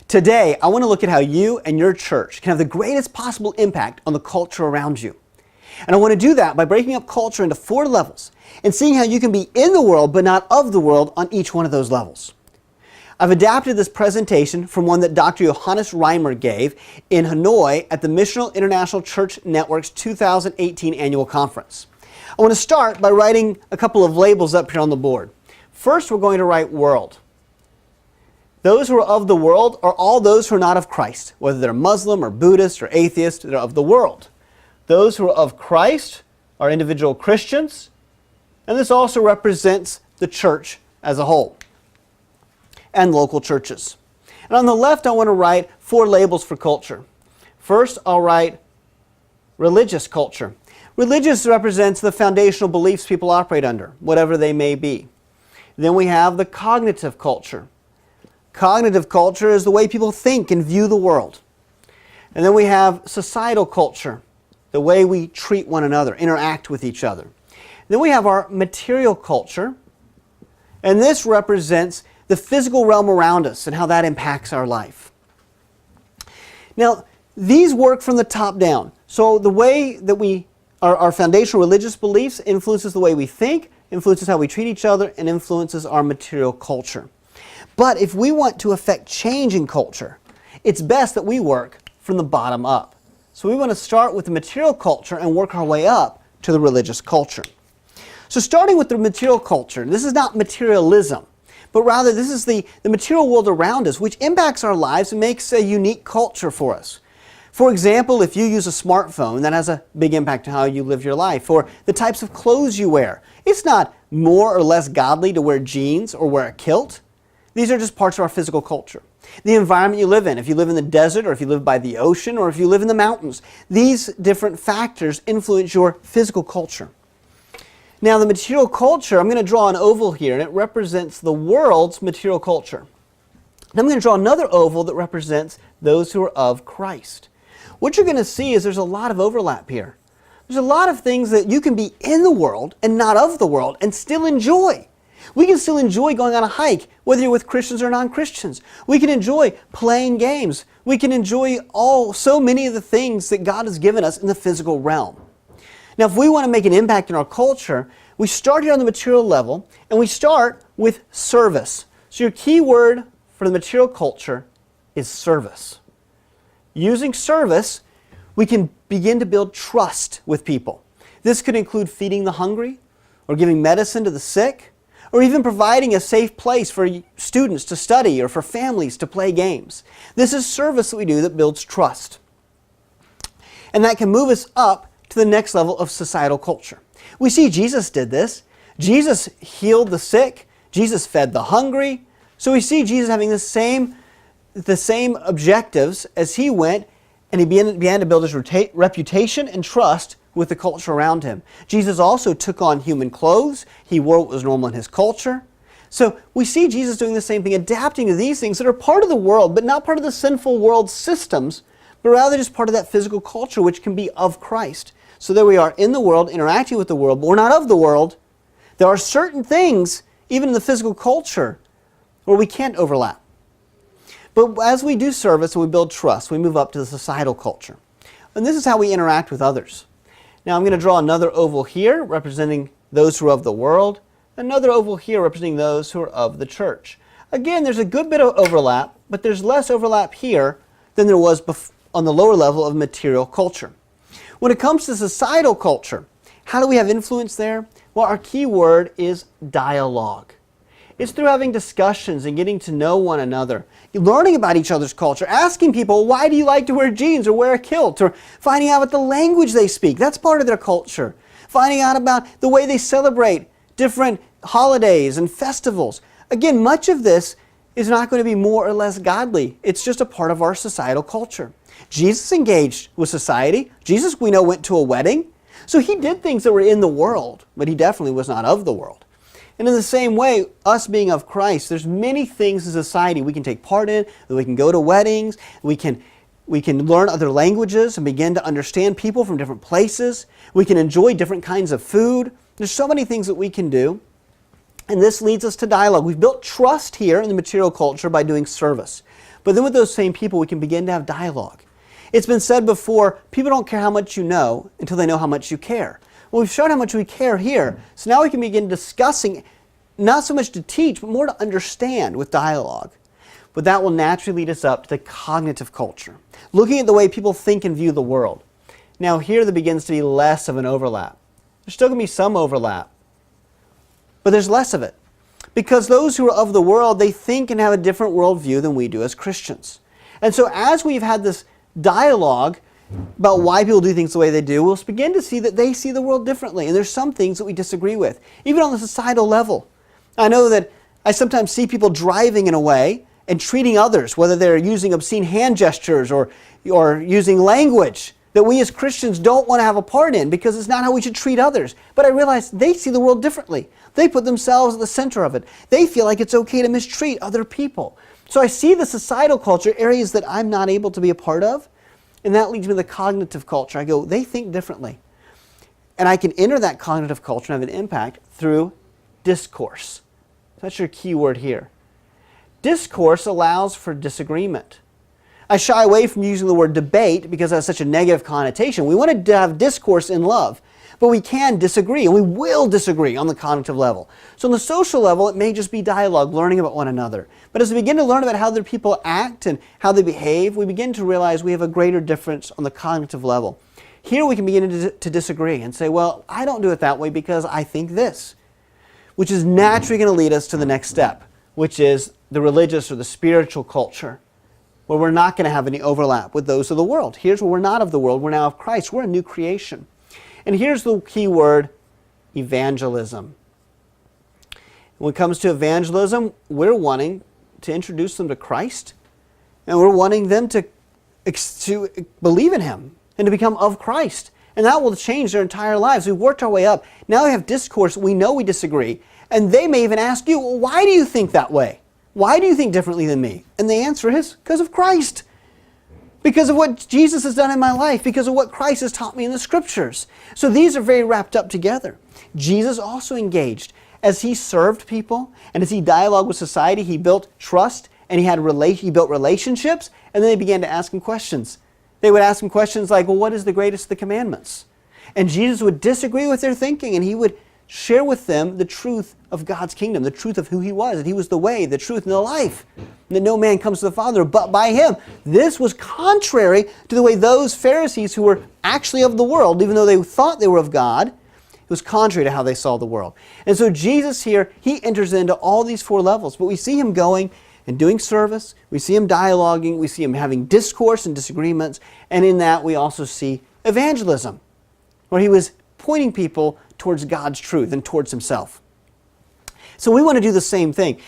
Today, I want to look at how you and your church can have the greatest possible impact on the culture around you. And I want to do that by breaking up culture into 4 levels and seeing how you can be in the world but not of the world on each one of those levels. I've adapted this presentation from one that Dr. Johannes Reimer gave in Hanoi at the Missional International Church Network's 2018 annual conference. I want to start by writing a couple of labels up here on the board. First, we're going to write world. Those who are of the world are all those who are not of Christ, whether they're Muslim or Buddhist or atheist, they're of the world. Those who are of Christ are individual Christians, and this also represents the church as a whole and local churches. And on the left, I want to write 4 labels for culture. First, I'll write religious culture. Religious represents the foundational beliefs people operate under, whatever they may be. Then we have the cognitive culture. Cognitive culture is the way people think and view the world. And then we have societal culture, the way we treat one another, interact with each other. Then we have our material culture, and this represents the physical realm around us and how that impacts our life. Now, these work from the top down. So the way that our foundational religious beliefs influences the way we think, influences how we treat each other, and influences our material culture. But if we want to affect change in culture, it's best that we work from the bottom up. So we want to start with the material culture and work our way up to the religious culture. So starting with the material culture, this is not materialism, but rather this is the material world around us which impacts our lives and makes a unique culture for us. For example, if you use a smartphone, that has a big impact on how you live your life, or the types of clothes you wear. It's not more or less godly to wear jeans or wear a kilt. These are just parts of our physical culture. The environment you live in, if you live in the desert or if you live by the ocean or if you live in the mountains, these different factors influence your physical culture. Now the material culture, I'm going to draw an oval here and it represents the world's material culture. And I'm going to draw another oval that represents those who are of Christ. What you're going to see is there's a lot of overlap here. There's a lot of things that you can be in the world and not of the world and still enjoy. We can still enjoy going on a hike, whether you're with Christians or non-Christians. We can enjoy playing games. We can enjoy so many of the things that God has given us in the physical realm. Now, if we want to make an impact in our culture, we start here on the material level, and we start with service. So your key word for the material culture is service. Using service, we can begin to build trust with people. This could include feeding the hungry, or giving medicine to the sick, or even providing a safe place for students to study or for families to play games. This is service that we do that builds trust. And that can move us up to the next level of societal culture. We see Jesus did this. Jesus healed the sick. Jesus fed the hungry. So we see Jesus having the same objectives as he went, and he began to build his reputation and trust with the culture around him. Jesus also took on human clothes. He wore what was normal in his culture. So we see Jesus doing the same thing, adapting to these things that are part of the world, but not part of the sinful world systems, but rather just part of that physical culture which can be of Christ. So there we are in the world, interacting with the world, but we're not of the world. There are certain things, even in the physical culture, where we can't overlap. But as we do service and we build trust, we move up to the societal culture. And this is how we interact with others. Now I'm going to draw another oval here representing those who are of the world, another oval here representing those who are of the church. Again, there's a good bit of overlap, but there's less overlap here than there was on the lower level of material culture. When it comes to societal culture, how do we have influence there? Well, our key word is dialogue. It's through having discussions and getting to know one another, learning about each other's culture, asking people, why do you like to wear jeans or wear a kilt? Or finding out about the language they speak. That's part of their culture. Finding out about the way they celebrate different holidays and festivals. Again, much of this is not going to be more or less godly. It's just a part of our societal culture. Jesus engaged with society. Jesus, we know, went to a wedding. So he did things that were in the world, but he definitely was not of the world. And in the same way, us being of Christ, there's many things in society we can take part in. We can go to weddings. We can learn other languages and begin to understand people from different places. We can enjoy different kinds of food. There's so many things that we can do. And this leads us to dialogue. We've built trust here in the material culture by doing service. But then with those same people, we can begin to have dialogue. It's been said before, people don't care how much you know until they know how much you care. Well, we've shown how much we care here, so now we can begin discussing, not so much to teach, but more to understand with dialogue. But that will naturally lead us up to the cognitive culture, looking at the way people think and view the world. Now here there begins to be less of an overlap. There's still going to be some overlap, but there's less of it. Because those who are of the world, they think and have a different worldview than we do as Christians. And so as we've had this dialogue about why people do things the way they do, we'll begin to see that they see the world differently. And there's some things that we disagree with, even on the societal level. I know that I sometimes see people driving in a way and treating others, whether they're using obscene hand gestures or using language that we as Christians don't want to have a part in because it's not how we should treat others. But I realize they see the world differently. They put themselves at the center of it. They feel like it's okay to mistreat other people. So I see the societal culture, areas that I'm not able to be a part of, and that leads me to the cognitive culture. I go, they think differently. And I can enter that cognitive culture and have an impact through discourse. That's your key word here. Discourse allows for disagreement. I shy away from using the word debate because it has such a negative connotation. We want to have discourse in love, but we can disagree, and we will disagree on the cognitive level. So on the social level, it may just be dialogue, learning about one another. But as we begin to learn about how other people act and how they behave, we begin to realize we have a greater difference on the cognitive level. Here we can begin to disagree and say, well, I don't do it that way because I think this, which is naturally going to lead us to the next step, which is the religious or the spiritual culture, where we're not going to have any overlap with those of the world. Here's where we're not of the world, we're now of Christ. We're a new creation. And here's the key word, evangelism. When it comes to evangelism, we're wanting to introduce them to Christ, and we're wanting them to believe in Him and to become of Christ. And that will change their entire lives. We've worked our way up. Now we have discourse. We know we disagree. And they may even ask you, well, why do you think that way? Why do you think differently than me? And the answer is, because of Christ. Because of what Jesus has done in my life. Because of what Christ has taught me in the Scriptures. So these are very wrapped up together. Jesus also engaged. As He served people and as He dialogued with society, He built trust and He built relationships, and then they began to ask Him questions. They would ask Him questions like, well, what is the greatest of the commandments? And Jesus would disagree with their thinking, and He would share with them the truth of God's kingdom, the truth of who He was, that He was the way, the truth, and the life, and that no man comes to the Father but by Him. This was contrary to the way those Pharisees who were actually of the world, even though they thought they were of God, it was contrary to how they saw the world. And so Jesus here, He enters into all these four levels, but we see Him going and doing service, we see Him dialoguing, we see Him having discourse and disagreements, and in that we also see evangelism, where He was pointing people towards God's truth and towards Himself. So we want to do the same thing.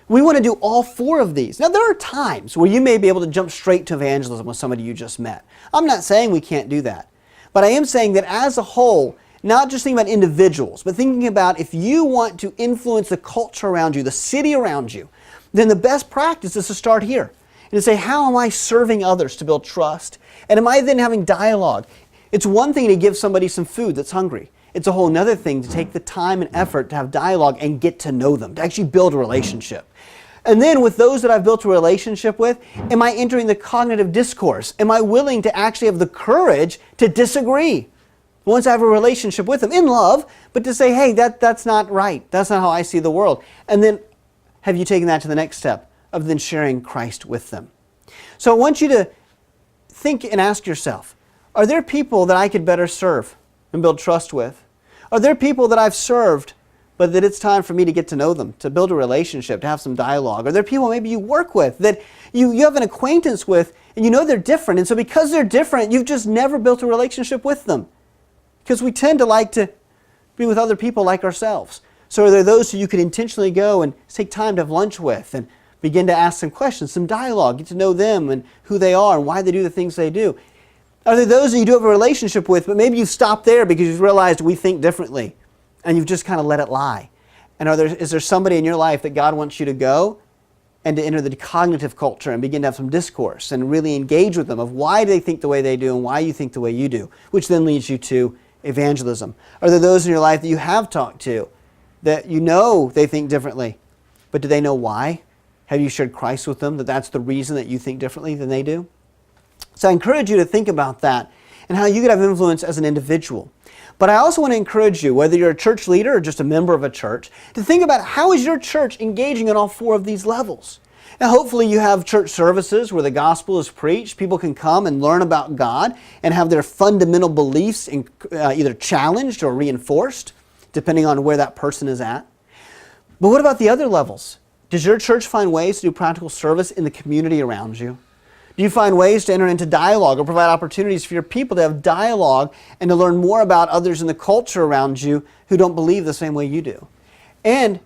We want to do all four of these. Now there are times where you may be able to jump straight to evangelism with somebody you just met. I'm not saying we can't do that. But I am saying that as a whole, not just thinking about individuals, but thinking about if you want to influence the culture around you, the city around you, then the best practice is to start here and to say, how am I serving others to build trust? And am I then having dialogue? It's one thing to give somebody some food that's hungry. It's a whole other thing to take the time and effort to have dialogue and get to know them, to actually build a relationship. And then with those that I've built a relationship with, am I entering the cognitive discourse? Am I willing to actually have the courage to disagree? Once I have a relationship with them, in love, but to say, hey, that's not right. That's not how I see the world. And then have you taken that to the next step of then sharing Christ with them? So I want you to think and ask yourself, are there people that I could better serve and build trust with? Are there people that I've served, but that it's time for me to get to know them, to build a relationship, to have some dialogue? Are there people maybe you work with that you have an acquaintance with and you know they're different, and so because they're different, you've just never built a relationship with them? Because we tend to like to be with other people like ourselves. So are there those who you could intentionally go and take time to have lunch with and begin to ask some questions, some dialogue, get to know them and who they are and why they do the things they do? Are there those that you do have a relationship with, but maybe you've stopped there because you've realized we think differently and you've just kind of let it lie? And is there somebody in your life that God wants you to go and to enter the cognitive culture and begin to have some discourse and really engage with them of why they think the way they do and why you think the way you do, which then leads you to evangelism? Are there those in your life that you have talked to that you know they think differently, but do they know why? Have you shared Christ with them, that that's the reason that you think differently than they do? So I encourage you to think about that and how you could have influence as an individual. But I also want to encourage you, whether you're a church leader or just a member of a church, to think about how is your church engaging in all four of these levels. Now, hopefully you have church services where the gospel is preached. People can come and learn about God and have their fundamental beliefs either challenged or reinforced, depending on where that person is at. But what about the other levels? Does your church find ways to do practical service in the community around you? Do you find ways to enter into dialogue or provide opportunities for your people to have dialogue and to learn more about others in the culture around you who don't believe the same way you do? And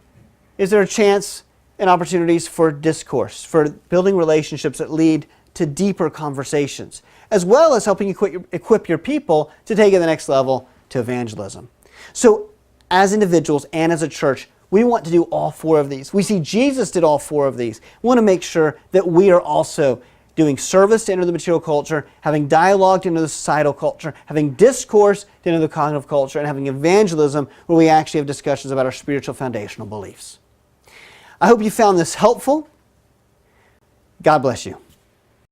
is there a chance and opportunities for discourse, for building relationships that lead to deeper conversations, as well as helping equip your people to take it to the next level, to evangelism? So as individuals and as a church, we want to do all four of these. We see Jesus did all four of these. We want to make sure that we are also doing service to enter the material culture, having dialogue to enter the societal culture, having discourse to enter the cognitive culture, and having evangelism where we actually have discussions about our spiritual foundational beliefs. I hope you found this helpful. God bless you.